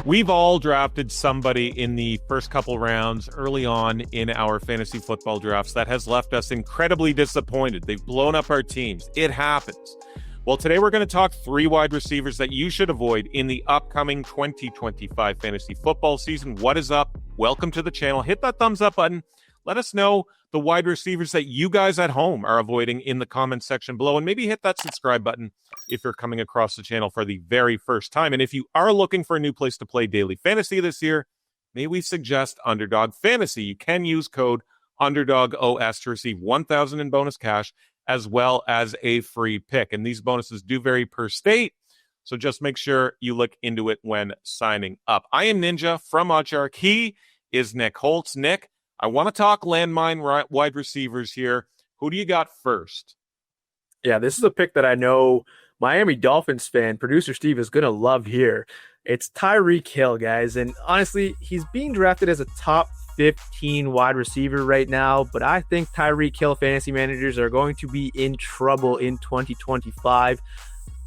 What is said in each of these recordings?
We've all drafted somebody in the first couple rounds early on in our fantasy football drafts that has left us incredibly disappointed. They've blown up our teams. It happens. Well, today we're going to talk 3 wide receivers that you should avoid in the upcoming 2025 fantasy football season. What is up? Welcome to the channel. Hit that thumbs up button. Let us know the wide receivers that you guys at home are avoiding in the comment section below, and maybe hit that subscribe button if you're coming across the channel for the very first time. And if you are looking for a new place to play daily fantasy this year, may we suggest Underdog Fantasy. You can use code UnderdogOS to receive $1,000 in bonus cash as well as a free pick. And these bonuses do vary per state, so just make sure you look into it when signing up. I am Ninja from Oddshark. He is Nick Holz. Nick, I want to talk landmine wide receivers here. Who do you got first? Yeah, this is a pick that I know Miami Dolphins fan, producer Steve, is going to love here. It's Tyreek Hill, guys. And honestly, he's being drafted as a top 15 wide receiver right now. But I think Tyreek Hill fantasy managers are going to be in trouble in 2025.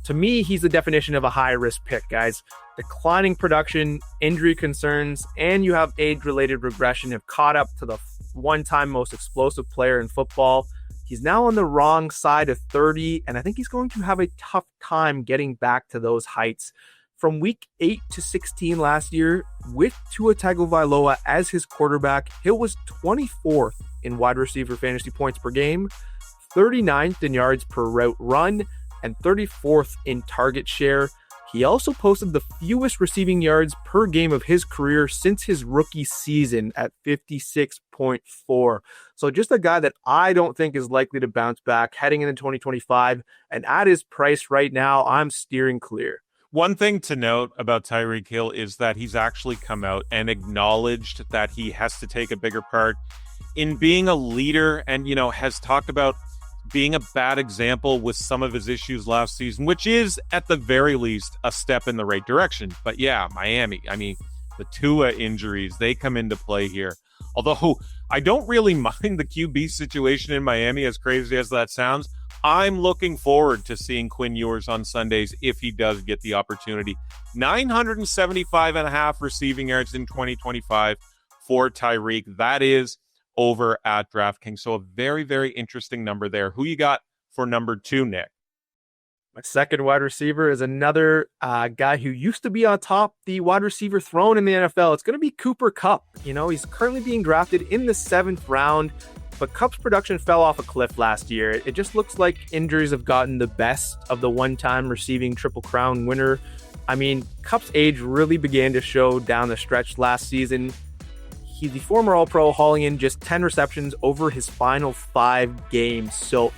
To me, he's the definition of a high-risk pick, guys. Declining production, injury concerns, and you have age-related regression have caught up to the one-time most explosive player in football. He's now on the wrong side of 30, and I think he's going to have a tough time getting back to those heights. From week 8 to 16 last year, with Tua Tagovailoa as his quarterback, Hill was 24th in wide receiver fantasy points per game, 39th in yards per route run, and 34th in target share. He also posted the fewest receiving yards per game of his career since his rookie season at 56.4. So just a guy that I don't think is likely to bounce back heading into 2025. And at his price right now, I'm steering clear. One thing to note about Tyreek Hill is that he's actually come out and acknowledged that he has to take a bigger part in being a leader and, has talked about being a bad example with some of his issues last season, which is at the very least a step in the right direction. But yeah, Miami, the Tua injuries, they come into play here. Although I don't really mind the QB situation in Miami, as crazy as that sounds. I'm looking forward to seeing Quinn Ewers on Sundays if he does get the opportunity. 975.5 receiving yards in 2025 for Tyreek. That is over at DraftKings. So a very, very interesting number there. Who you got for number 2, Nick? My second wide receiver is another guy who used to be on top the wide receiver throne in the NFL. It's going to be Cooper Kupp. He's currently being drafted in the 7th round, but Kupp's production fell off a cliff last year. It just looks like injuries have gotten the best of the one-time receiving Triple Crown winner. Kupp's age really began to show down the stretch last season. He's the former All-Pro, hauling in just 10 receptions over his final 5 games. So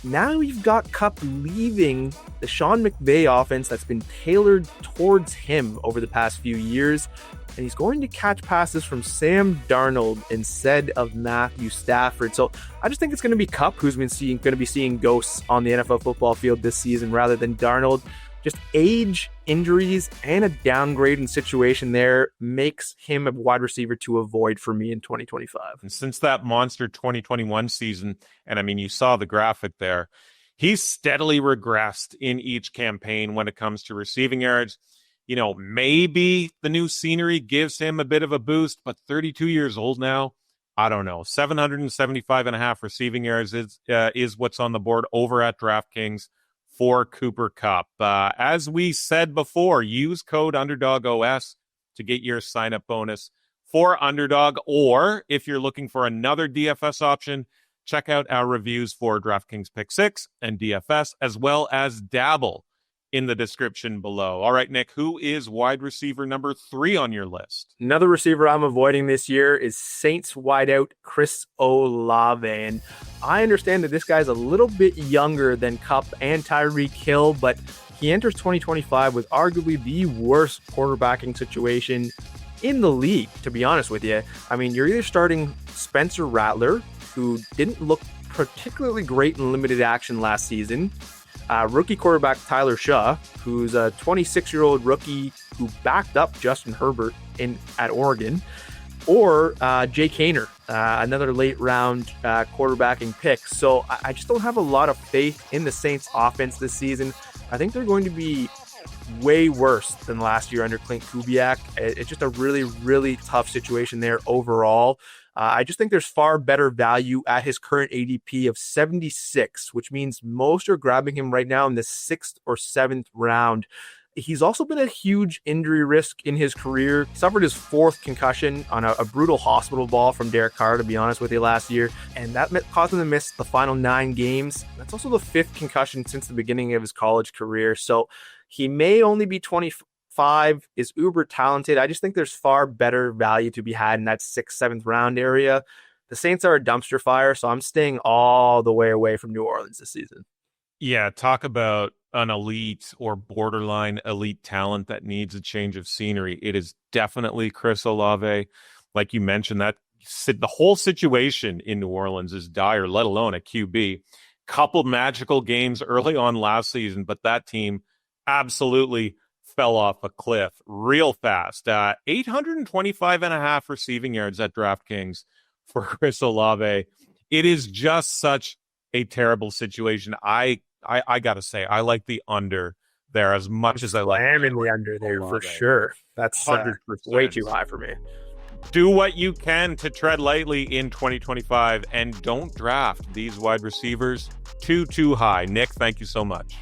now you've got Kupp leaving the Sean McVay offense that's been tailored towards him over the past few years, and he's going to catch passes from Sam Darnold instead of Matthew Stafford. So I just think it's going to be Kupp who's going to be seeing ghosts on the NFL football field this season rather than Darnold. Just age, injuries, and a downgrading situation there makes him a wide receiver to avoid for me in 2025. And since that monster 2021 season, and you saw the graphic there, he's steadily regressed in each campaign when it comes to receiving yards. Maybe the new scenery gives him a bit of a boost, but 32 years old now, I don't know. 775.5 receiving yards is what's on the board over at DraftKings for Cooper Kupp. As we said before, use code UnderdogOS to get your sign-up bonus for Underdog, or if you're looking for another DFS option, check out our reviews for DraftKings Pick 6 and DFS, as well as Dabble in the description below. All right, Nick, who is wide receiver number 3 on your list? Another receiver I'm avoiding this year is Saints wideout Chris Olave. And I understand that this guy's a little bit younger than Kupp and Tyreek Hill, but he enters 2025 with arguably the worst quarterbacking situation in the league, to be honest with you. You're either starting Spencer Rattler, who didn't look particularly great in limited action last season, rookie quarterback Tyler Shaw, who's a 26-year-old rookie who backed up Justin Herbert at Oregon, or Jake Haener, another late-round quarterbacking pick. So I just don't have a lot of faith in the Saints' offense this season. I think they're going to be way worse than last year under Clint Kubiak. It's just a really, really tough situation there overall. I just think there's far better value at his current ADP of 76, which means most are grabbing him right now in the 6th or 7th round. He's also been a huge injury risk in his career. Suffered his 4th concussion on a brutal hospital ball from Derek Carr, to be honest with you, last year. And that caused him to miss the final 9 games. That's also the 5th concussion since the beginning of his college career. So he may only be 25, is uber talented. I just think there's far better value to be had in that 6th, 7th round area. The Saints are a dumpster fire, so I'm staying all the way away from New Orleans this season. Yeah, talk about an elite or borderline elite talent that needs a change of scenery. It is definitely Chris Olave. Like you mentioned, that the whole situation in New Orleans is dire, let alone a QB. Couple magical games early on last season, but that team absolutely fell off a cliff real fast. 825 and a half receiving yards at DraftKings for Chris Olave. It is just such a terrible situation. I gotta say, I like the under there as much as I like. I am in the under there for sure. That's 100%. Way too high for me. Do what you can to tread lightly in 2025 and don't draft these wide receivers too high. Nick, thank you so much.